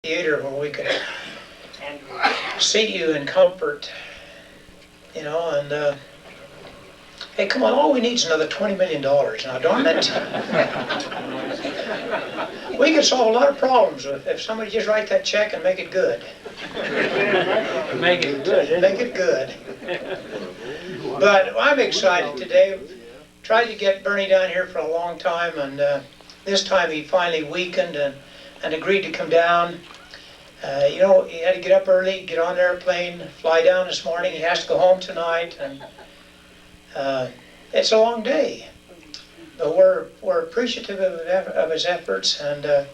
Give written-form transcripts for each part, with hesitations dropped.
theater where we could seat you in comfort, you know, and hey, come on, all we need is another $20 million now, darn it. We could solve a lot of problems if somebody just write that check and make it good. Make it good. Make it good. But I'm excited today. Tried to get Bernie down here for a long time, and this time he finally weakened and agreed to come down. You know, he had to get up early, get on the airplane, fly down this morning. He has to go home tonight, and it's a long day. But we're appreciative of his efforts, and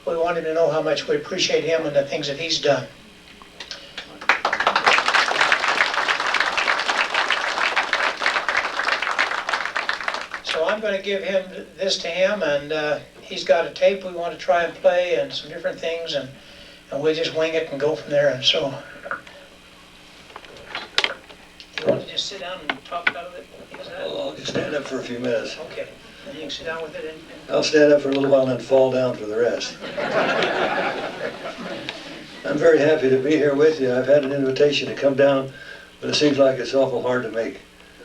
we wanted to know how much we appreciate him and the things that he's done. So I'm going to give this to him, and he's got a tape we want to try and play and some different things, and we'll just wing it and go from there. And so, you want to just sit down and talk about it? Well, I'll just stand up for a few minutes. Okay, then you can sit down with it. I'll stand up for a little while and then fall down for the rest. I'm very happy to be here with you. I've had an invitation to come down, but it seems like it's awful hard to make,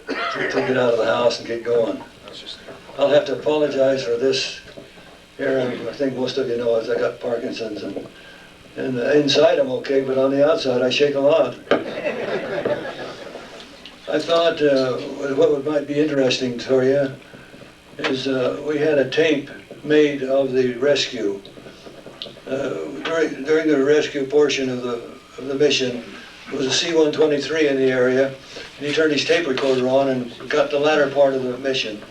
to get out of the house and get going. I'll have to apologize for this here. I think most of you know I got Parkinson's, and inside I'm okay, but on the outside I shake a lot. I thought what might be interesting for you is we had a tape made of the rescue. During the rescue portion of the mission, there was a C-123 in the area, and he turned his tape recorder on and got the latter part of the mission.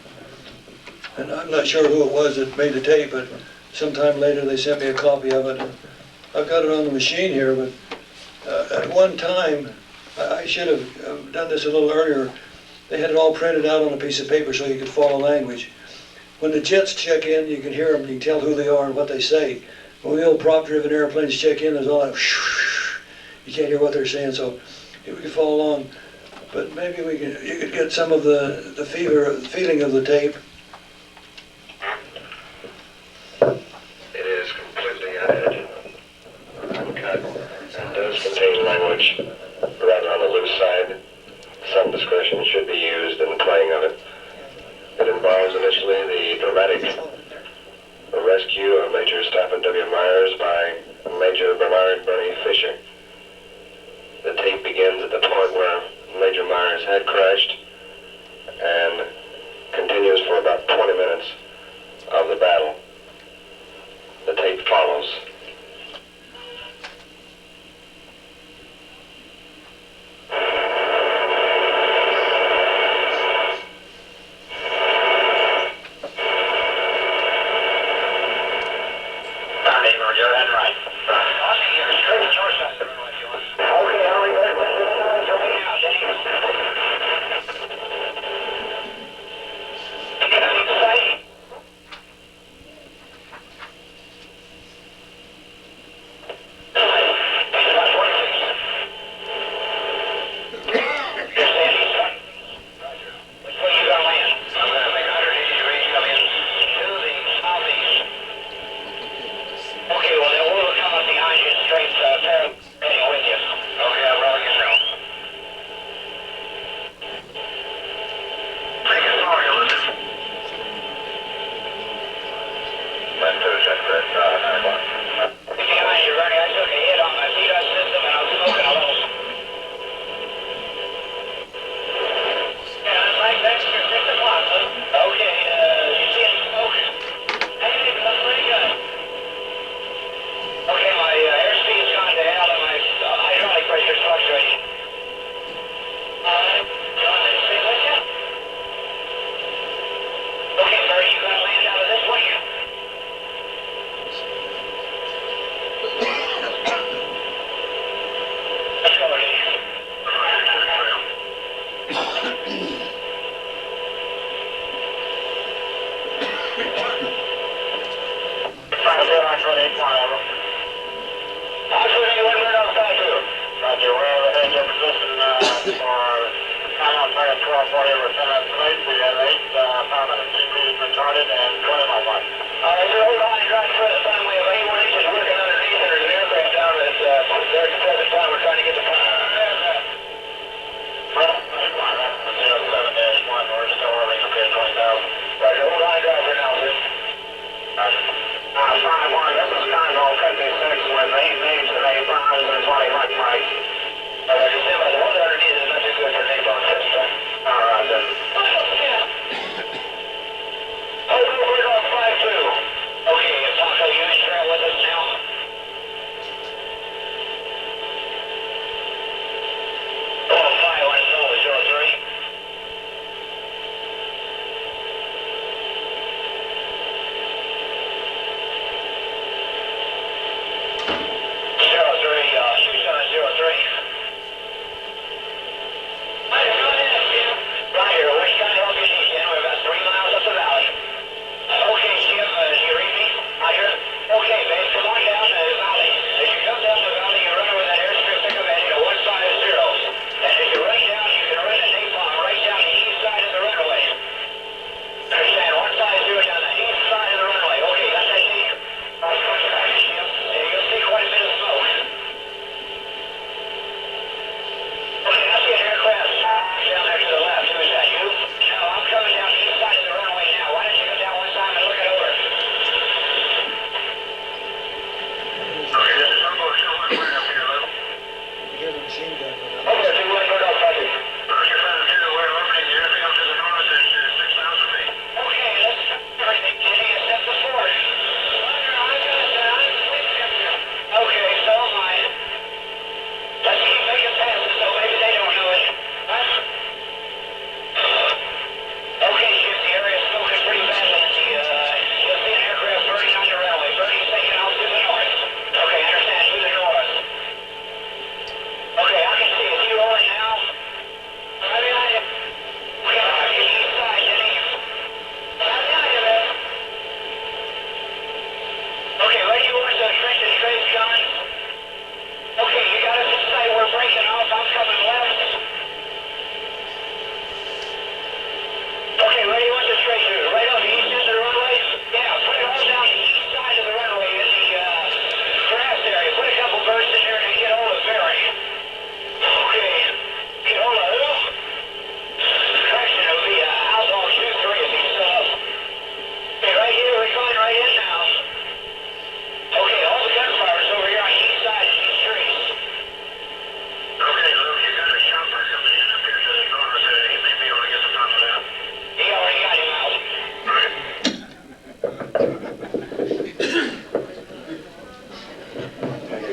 And I'm not sure who it was that made the tape, but sometime later they sent me a copy of it. I've got it on the machine here, but at one time, I should have done this a little earlier. They had it all printed out on a piece of paper so you could follow language. When the jets check in, you can hear them, you can tell who they are and what they say. When the old prop-driven airplanes check in, there's all that whoosh, you can't hear what they're saying, so we can follow along. But maybe you could get some of the feeling of the tape. It is completely unedited, uncut, and does contain language rather on the loose side. Some discretion should be used in the playing of it. It involves initially the dramatic rescue of Major Stafford W. Myers by Major Bernard Bernie Fisher. The tape begins at the point where Major Myers had crashed and continues for about 20 minutes of the battle. The tape follows. All right, so hold on, you're trying to try to find way of A1H is working underneath it, or is it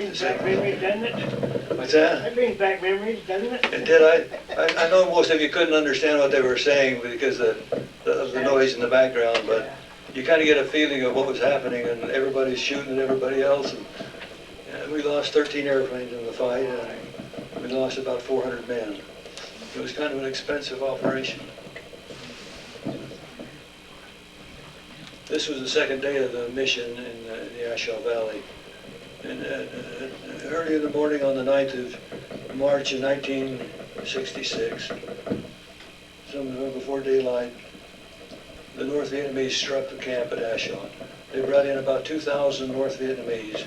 brings back memories, doesn't it? What's that? That brings back memories, doesn't it? It did. I know most of you couldn't understand what they were saying because of the noise in the background, but you kind of get a feeling of what was happening, and everybody's shooting at everybody else. And we lost 13 airplanes in the fight, and we lost about 400 men. It was kind of an expensive operation. This was the second day of the mission in the Ashaw Valley. And early in the morning on the 9th of March in 1966, sometime before daylight, the North Vietnamese struck the camp at Ashaw. They brought in about 2,000 North Vietnamese,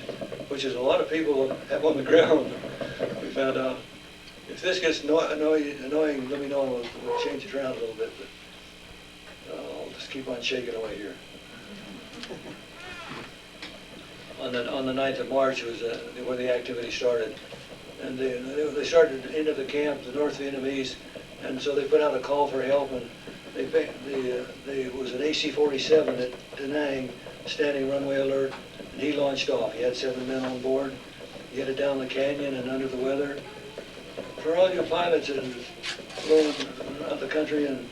which is a lot of people have on the ground. We found out. If this gets annoying, let me know, and we'll change it around a little bit. But I'll just keep on shaking away here. On the 9th of March was when the activity started. And they started into the camp, the North Vietnamese, and so they put out a call for help, and there was an AC-47 at Da Nang, standing runway alert, and he launched off. He had 7 men on board. He headed down the canyon and under the weather. For all you pilots that are flown around the country and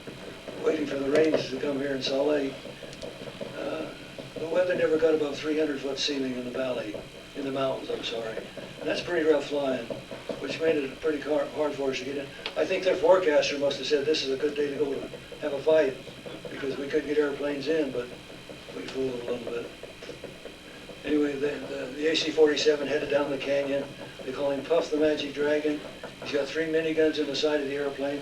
waiting for the rains to come here in Salt Lake, the weather never got above 300-foot ceiling in the valley, in the mountains, I'm sorry. And that's pretty rough flying, which made it pretty hard for us to get in. I think their forecaster must have said this is a good day to go to have a fight, because we couldn't get airplanes in, but we fooled them a little bit. Anyway, the AC-47 headed down the canyon. They call him Puff the Magic Dragon. He's got 3 miniguns in the side of the airplane.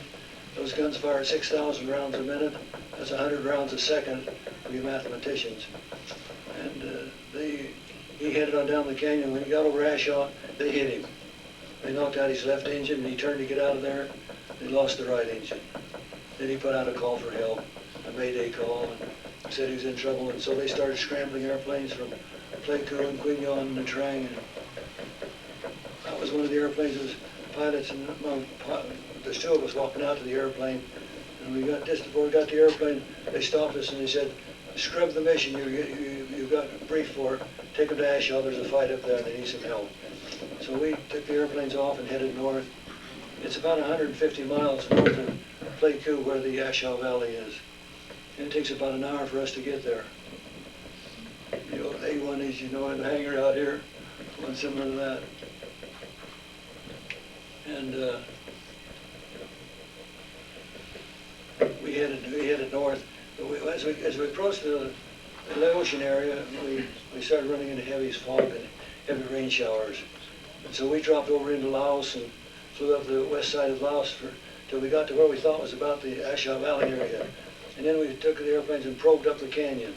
Those guns fire 6,000 rounds a minute. That's 100 rounds a second for you mathematicians. And he headed on down the canyon. When he got over Ashaw, they hit him. They knocked out his left engine, and he turned to get out of there. They lost the right engine. Then he put out a call for help, a mayday call, and said he was in trouble. And so they started scrambling airplanes from Pleiku and Quignon and Trang. And that was one of the airplanes that was pilots, and there's 2 of us walking out to the airplane. And we got just before we got to the airplane, they stopped us and they said, "Scrub the mission. You've got a brief for it. Take them to Ashaw. There's a fight up there and they need some help." So we took the airplanes off and headed north. It's about 150 miles north of Pleiku where the Ashaw Valley is. And it takes about an hour for us to get there. The old A1s, you know, in the hangar out here, one similar to that. And we headed north. As we approached the ocean area, we started running into heavy fog and heavy rain showers. And so we dropped over into Laos and flew up the west side of Laos till we got to where we thought was about the Ashaw Valley area. And then we took the airplanes and probed up the canyon.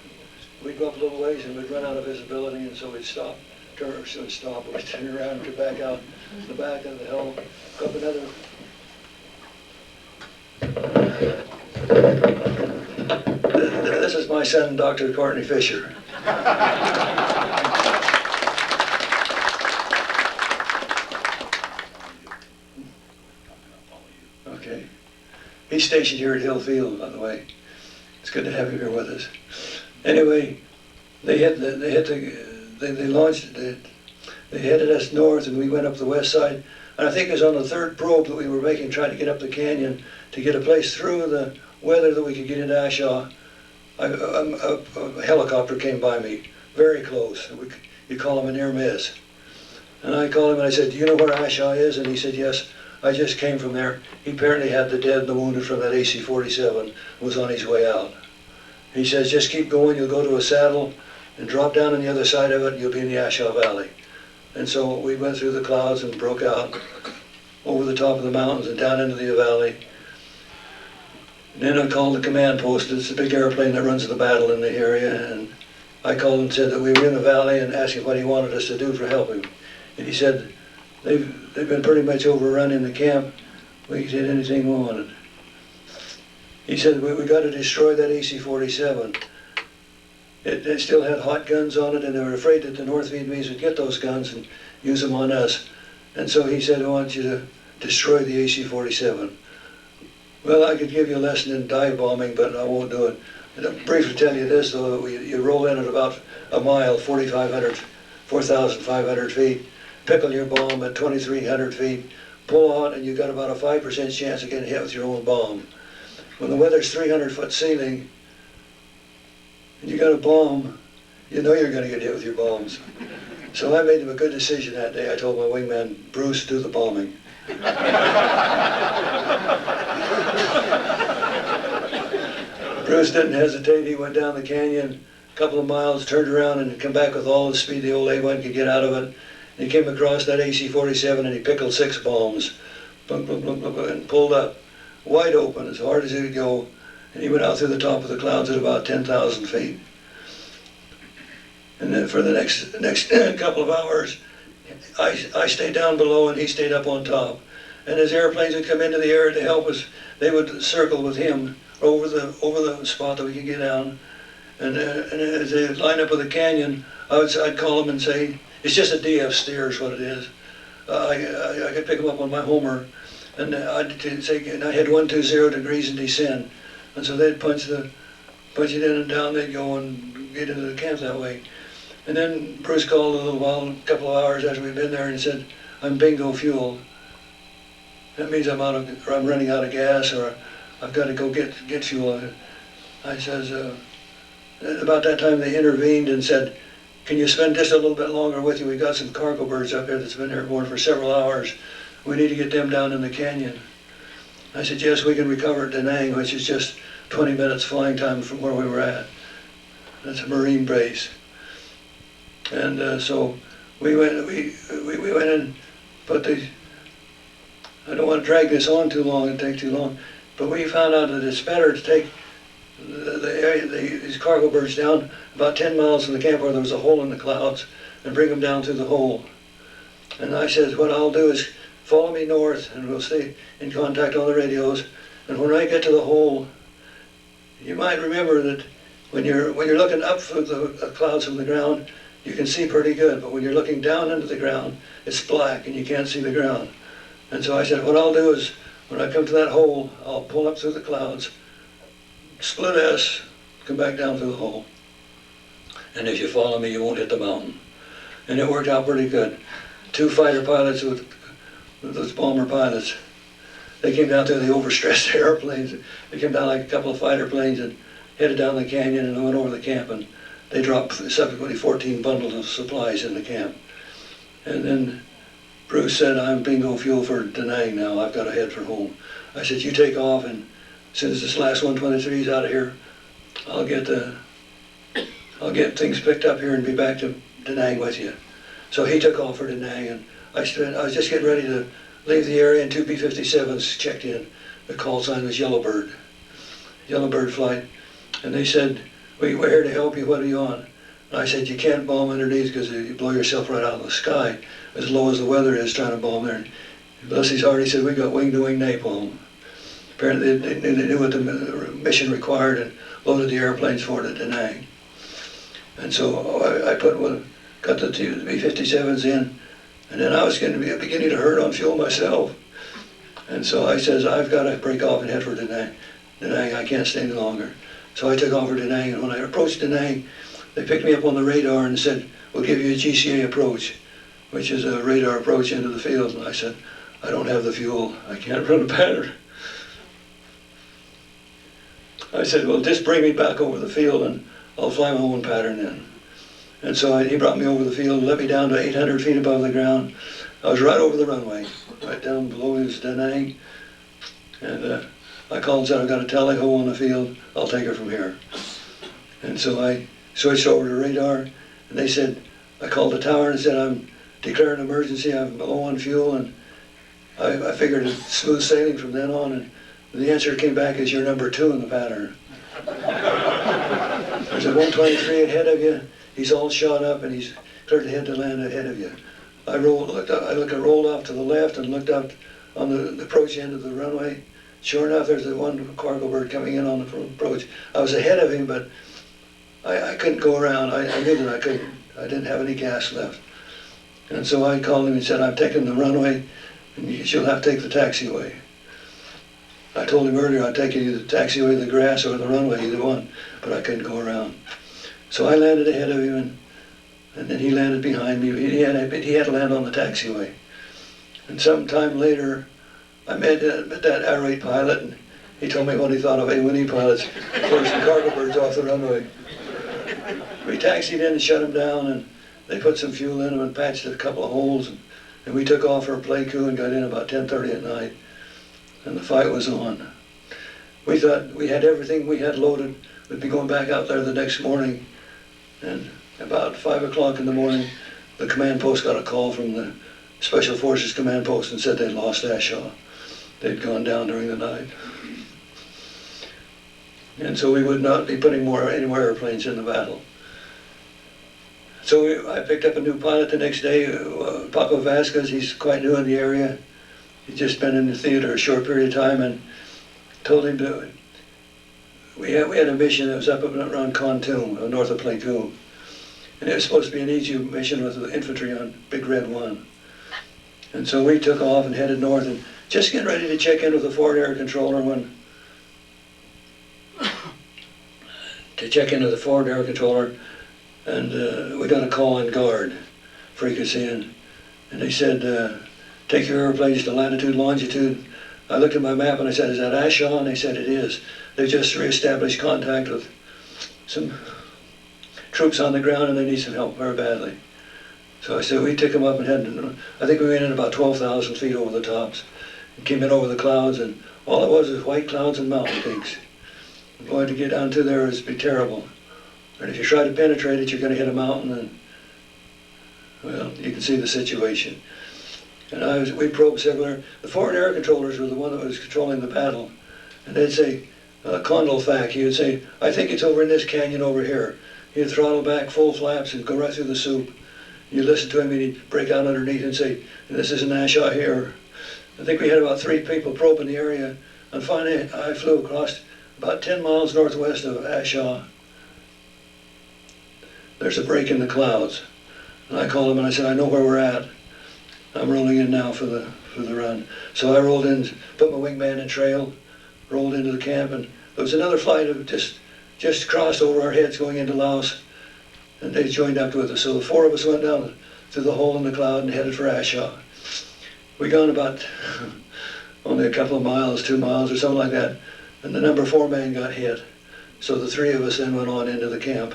We'd go up a little ways and we'd run out of visibility, and so we'd stop, we'd turn around and get back out the back of the hill, go up another. This is my son, Dr. Courtney Fisher. Okay. He's stationed here at Hill Field, by the way. It's good to have him here with us. Anyway, they launched it. They headed us north, and we went up the west side. And I think it was on the 3rd probe that we were making, trying to get up the canyon to get a place through the weather that we could get into Ashaw. A helicopter came by me, very close. You call him a near miss. And I called him and I said, "Do you know where Ashaw is?" And he said, "Yes, I just came from there." He apparently had the dead and the wounded from that AC-47, was on his way out. He says, "Just keep going, you'll go to a saddle and drop down on the other side of it, and you'll be in the Ashaw Valley." And so we went through the clouds and broke out over the top of the mountains and down into the valley. And then I called the command post. It's a big airplane that runs the battle in the area, and I called and said that we were in the valley and asked him what he wanted us to do for helping. And he said, they've been pretty much overrun in the camp. We did anything we wanted. He said, we got to destroy that AC-47. It still had hot guns on it, and they were afraid that the North Vietnamese would get those guns and use them on us. And so he said, "I want you to destroy the AC-47. Well, I could give you a lesson in dive bombing, but I won't do it. And I'll briefly tell you this, though, you roll in at about a mile, 4,500 feet, pickle your bomb at 2,300 feet, pull out, and you've got about a 5% chance of getting hit with your own bomb. When the weather's 300-foot ceiling, and you got a bomb, you know you're going to get hit with your bombs. So I made a good decision that day. I told my wingman, Bruce, do the bombing. Bruce didn't hesitate. He went down the canyon a couple of miles, turned around, and come back with all the speed the old A1 could get out of it. And he came across that AC-47 and he pickled 6 bombs, boom, boom, boom, boom, boom, and pulled up, wide open, as hard as he could go. And he went out through the top of the clouds at about 10,000 feet. And then for the next couple of hours, I stayed down below and he stayed up on top. And as airplanes would come into the air to help us, they would circle with him over the spot that we could get down. And as they line up with the canyon, I'd call them and say, it's just a DF steer is what it is. I could pick them up on my Homer, and I'd say, and I had 120 degrees in descent. And so they'd punch it in and down, they'd go and get into the camp that way. And then Bruce called a little while, a couple of hours after we'd been there, and said, I'm bingo fuel. That means I'm running out of gas, or I've got to go get fuel. I says, about that time they intervened and said, can you spend just a little bit longer with you? We've got some cargo birds up here that's been airborne for several hours. We need to get them down in the canyon. I said, yes, we can recover at Da Nang, which is just 20 minutes flying time from where we were at. That's a Marine base. And so we went in, but I don't want to drag this on too long and take too long, but we found out that it's better to take these cargo birds down about 10 miles from the camp where there was a hole in the clouds and bring them down through the hole. And I said, what I'll do is follow me north and we'll stay in contact on the radios. And when I get to the hole, you might remember that when you're looking up through the clouds from the ground, you can see pretty good, but when you're looking down into the ground, it's black and you can't see the ground. And so I said, what I'll do is, when I come to that hole, I'll pull up through the clouds, split S, come back down through the hole. And if you follow me, you won't hit the mountain. And it worked out pretty good. 2 fighter pilots with those bomber pilots, they came down there, they overstressed airplanes. They came down like a couple of fighter planes and headed down the canyon and went over the camp, and they dropped subsequently 14 bundles of supplies in the camp. And then Bruce said, I'm bingo fuel for Da Nang now, I've got to head for home. I said, you take off, and as soon as this last 123 is out of here, I'll get things picked up here and be back to Da Nang with you. So he took off for Da Nang, and I was just getting ready to leave the area, and 2 B-57s checked in. The call sign was Yellowbird flight. And they said, we're here to help you, what are you on? And I said, you can't bomb underneath because you blow yourself right out of the sky, as low as the weather is trying to bomb there. Leslie's already said, we got wing-to-wing napalm. Apparently they knew what the mission required and loaded the airplanes for it at Da Nang. And so I got the B-57s in, and then I was going to be beginning to hurt on fuel myself. And so I says, I've got to break off and head for Da Nang. Da Nang, I can't stay any longer. So I took off for Da Nang, and when I approached Da Nang, they picked me up on the radar and said, we'll give you a GCA approach, which is a radar approach into the field. And I said, I don't have the fuel, I can't run a pattern. I said, well, just bring me back over the field and I'll fly my own pattern then. And so he brought me over the field and let me down to 800 feet above the ground. I was right over the runway, right down below his Da Nang. And I called and said, I've got a tally ho on the field, I'll take her from here. And so I switched over to radar, and they said, I called the tower and said, I'm declaring an emergency, I'm low on fuel, and I figured it's smooth sailing from then on, and the answer came back as you're number 2 in the pattern. There's a 123 ahead of you, he's all shot up, and he's cleared to head to land ahead of you. I rolled off to the left and looked up on the approach end of the runway. Sure enough, there's the one cargo bird coming in on the approach. I was ahead of him, but I couldn't go around. I knew that I couldn't. I didn't have any gas left. And so I called him and said, I'm taking the runway, and you'll have to take the taxiway. I told him earlier I'd take you to the taxiway, the grass, or the runway, either one, but I couldn't go around. So I landed ahead of him, and And then he landed behind me. He had to land on the taxiway. And sometime later, I met that Air Raid pilot, and he told me what he thought of A1E pilots forcing cargo birds off the runway. We taxied in and shut him down, and they put some fuel in him and patched a couple of holes, and we took off for a play coup and got in about 10:30 at night, and the fight was on. We thought we had everything we had loaded. We'd be going back out there the next morning, and about 5 o'clock in the morning, the command post got a call from the Special Forces command post and said they'd lost Ashaw. They'd gone down during the night. And so we would not be putting any more airplanes in the battle. So I picked up a new pilot the next day, Paco Vasquez. He's quite new in the area. He'd just been in the theater a short period of time, and told him to, we had a mission that was up around Kontum, north of Pleiku. And it was supposed to be an easy mission with the infantry on Big Red 1. And so we took off and headed north, and just getting ready to check in with the forward air controller and we got a call on guard frequency, and they said, take your airplanes to latitude, longitude. I looked at my map and I said, is that Ashaw? And they said it is. They've just reestablished contact with some troops on the ground, and they need some help very badly. So I said, we took them up and headed, I think we went in about 12,000 feet over the tops, and came in over the clouds, and all it was white clouds and mountain peaks. Going to get down to there is be terrible. And if you try to penetrate it, you're going to hit a mountain, and, well, you can see the situation. And we probed several. The forward air controllers were the one that was controlling the battle. And they'd say, Condolfac, he would say, I think it's over in this canyon over here. He'd throttle back full flaps and go right through the soup. You listen to him, and he'd break out underneath and say, this is an Ashaw here. I think we had about 3 people probing the area. And finally, I flew across about 10 miles northwest of Ashaw. There's a break in the clouds. And I called him and I said, I know where we're at. I'm rolling in now for the run. So I rolled in, put my wingman in trail, rolled into the camp, and there was another flight of just crossed over our heads going into Laos, and they joined up with us. So the 4 of us went down through the hole in the cloud and headed for Ashaw. We gone about only a couple of miles, 2 miles or something like that, and the number 4 man got hit. So the 3 of us then went on into the camp.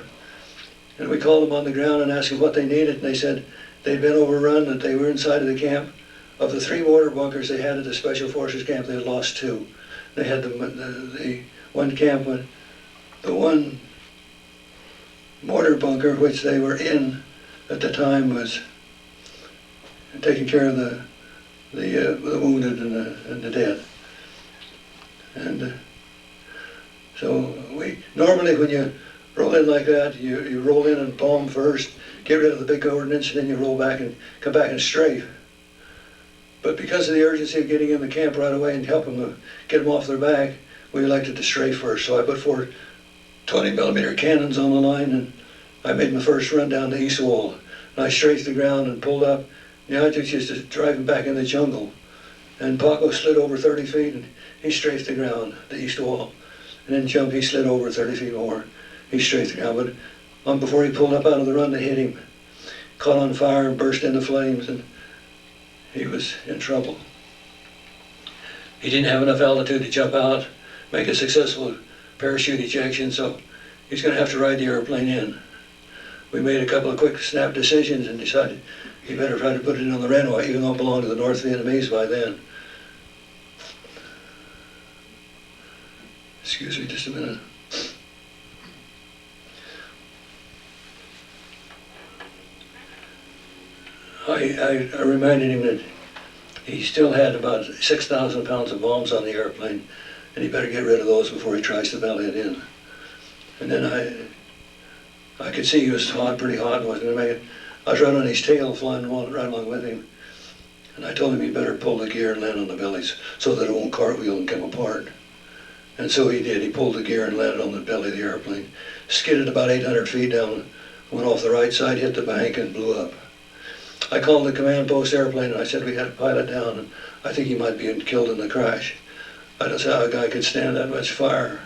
And we called them on the ground and asked them what they needed, and they said they'd been overrun, that they were inside of the camp. Of the 3 mortar bunkers they had at the Special Forces camp, they had lost 2. They had the one camp, the one mortar bunker which they were in at the time was taking care of the wounded and the dead. And so normally when you roll in like that, you roll in and bomb first, get rid of the big ordnance, and then you roll back and come back and strafe. But because of the urgency of getting in the camp right away and helping them get them off their back, we elected to strafe first. So I put 4 20mm cannons on the line, and I made my first run down the east wall. And I strafed the ground and pulled up. The object is to drive him back in the jungle. And Paco slid over 30 feet, and he strafed the ground, the east wall. And then he slid over 30 feet more. He strafed the ground, but before he pulled up out of the run, they hit him. Caught on fire and burst into flames, and he was in trouble. He didn't have enough altitude to jump out, make a successful parachute ejection, so he's going to have to ride the airplane in. We made a couple of quick snap decisions and decided he better try to put it in on the runway, even though it belonged to the North Vietnamese by then. Excuse me just a minute. I reminded him that he still had about 6,000 pounds of bombs on the airplane, and he better get rid of those before he tries to belly it in. And then I could see he was hot, pretty hot, and wasn't going to make it. I was right on his tail, flying right along with him, and I told him he better pull the gear and land on the bellies so that it won't cartwheel and come apart. And so he did. He pulled the gear and landed on the belly of the airplane, skidded about 800 feet down, went off the right side, hit the bank, and blew up. I called the command post airplane and I said we had a pilot down, and I think he might be killed in the crash. I don't see how a guy could stand that much fire.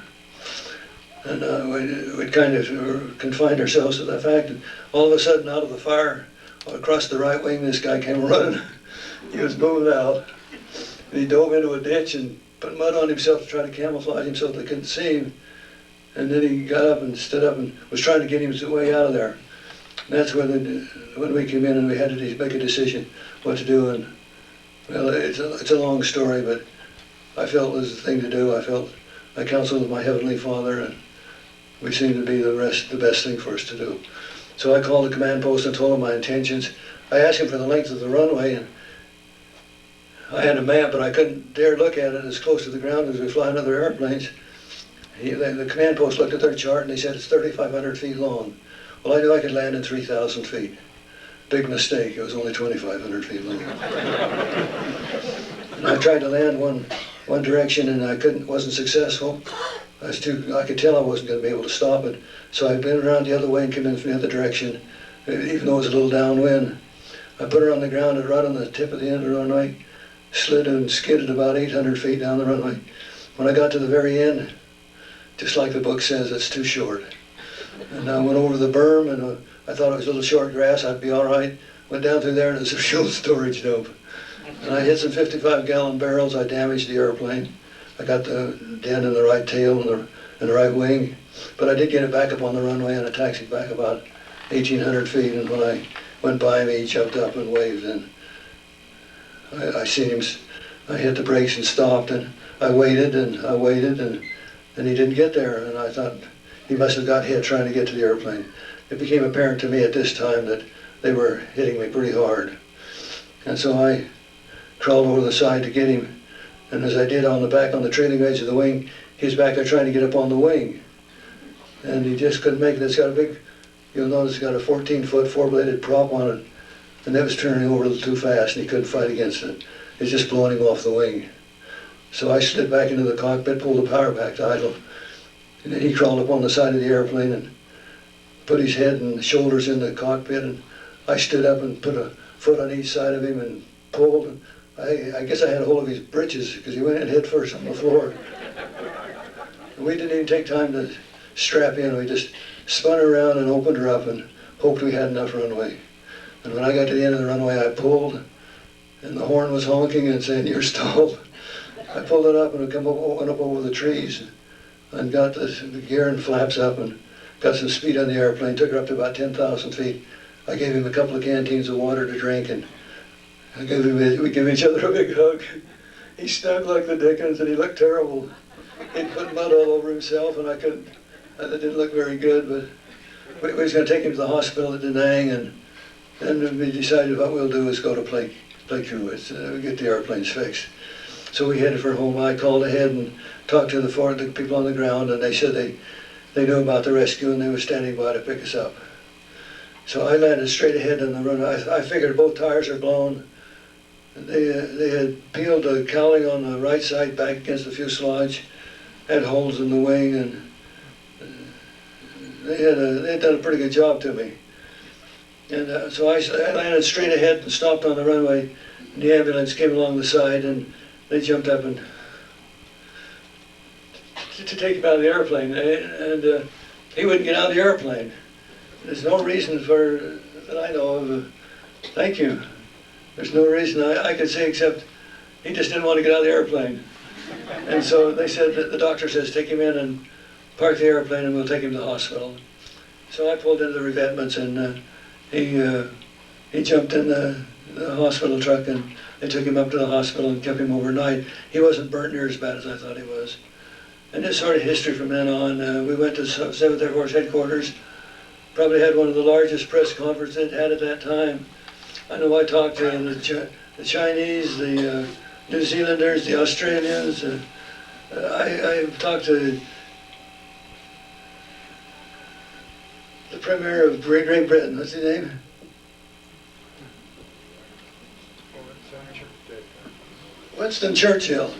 And we'd kind of confined ourselves to the fact that all of a sudden out of the fire, across the right wing, this guy came running. He was moving out. And he dove into a ditch and put mud on himself to try to camouflage himself so they couldn't see him. And then he got up and stood up and was trying to get his way out of there. And that's when we came in and we had to make a decision what to do. And well, it's a long story, but I felt it was the thing to do. I counseled with my Heavenly Father, and we seemed to be the best thing for us to do. So I called the command post and told him my intentions. I asked him for the length of the runway, and I had a map, but I couldn't dare look at it as close to the ground as we fly in other airplanes. The command post looked at their chart and they said it's 3,500 feet long. Well, I knew I could land in 3,000 feet. Big mistake, it was only 2,500 feet long. And I tried to land one direction and I wasn't successful. I could tell I wasn't going to be able to stop it. So I bent around the other way and came in from the other direction, even though it was a little downwind. I put her on the ground and right on the tip of the end of the runway, slid and skidded about 800 feet down the runway. When I got to the very end, just like the book says, it's too short. And I went over the berm, and I thought it was a little short grass, I'd be all right. Went down through there, and it's a fuel storage dump. And I hit some 55-gallon barrels. I damaged the airplane. I got the dent in the right tail and the right wing. But I did get it back up on the runway, and I taxied back about 1,800 feet. And when I went by him, he jumped up and waved. And I seen him. I hit the brakes and stopped, and I waited, and he didn't get there, and I thought he must have got hit trying to get to the airplane. It became apparent to me at this time that they were hitting me pretty hard. And so I crawled over the side to get him, and as I did on the trailing edge of the wing, he was back there trying to get up on the wing. And he just couldn't make it. It's got you'll notice it's got a 14-foot four-bladed prop on it, and that was turning over a little too fast, and he couldn't fight against it. It was just blowing him off the wing. So I slid back into the cockpit, pulled the power back to idle, and then he crawled up on the side of the airplane and put his head and shoulders in the cockpit, and I stood up and put a foot on each side of him and pulled. And I guess I had a hold of his britches because he went in head first on the floor. And we didn't even take time to strap in. We just spun her around and opened her up and hoped we had enough runway. And when I got to the end of the runway, I pulled, and the horn was honking and saying, "You're stalled." I pulled it up and it went up over the trees and got the gear and flaps up and got some speed on the airplane, took her up to about 10,000 feet. I gave him a couple of canteens of water to drink, and we gave each other a big hug. He stunk like the dickens and he looked terrible. He'd put mud all over himself, and that didn't look very good, but we was going to take him to the hospital at Da Nang, and then we decided what we'll do is go to Plaquemine, get the airplanes fixed. So we headed for home. I called ahead and talked to the people on the ground, and they said they knew about the rescue and they were standing by to pick us up. So I landed straight ahead on the runway. I figured both tires are blown. They had peeled the cowling on the right side back against the fuselage, had holes in the wing, and they had done a pretty good job to me. And so I landed straight ahead and stopped on the runway. And the ambulance came along the side, and they jumped up and to take him out of the airplane, and he wouldn't get out of the airplane. There's no reason that I know of. Thank you. There's no reason I could say except he just didn't want to get out of the airplane. And so they said that the doctor says take him in and park the airplane and we'll take him to the hospital. So I pulled into the revetments, and he jumped in the hospital truck, and they took him up to the hospital and kept him overnight. He wasn't burnt near as bad as I thought he was. And this sort of history from then on. We went to 7th Air Force headquarters, probably had one of the largest press conferences it had at that time. I know I talked to the Chinese, the New Zealanders, the Australians. I talked to the Premier of Great Britain. What's his name? Winston Churchill.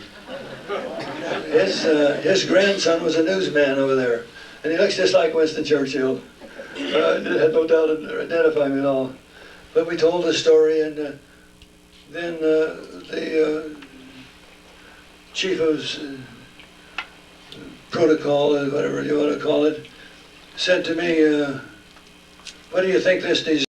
His grandson was a newsman over there, and he looks just like Winston Churchill. I had no doubt to identify him at all. But we told the story, and then the chief of protocol, whatever you want to call it, said to me, what do you think this needs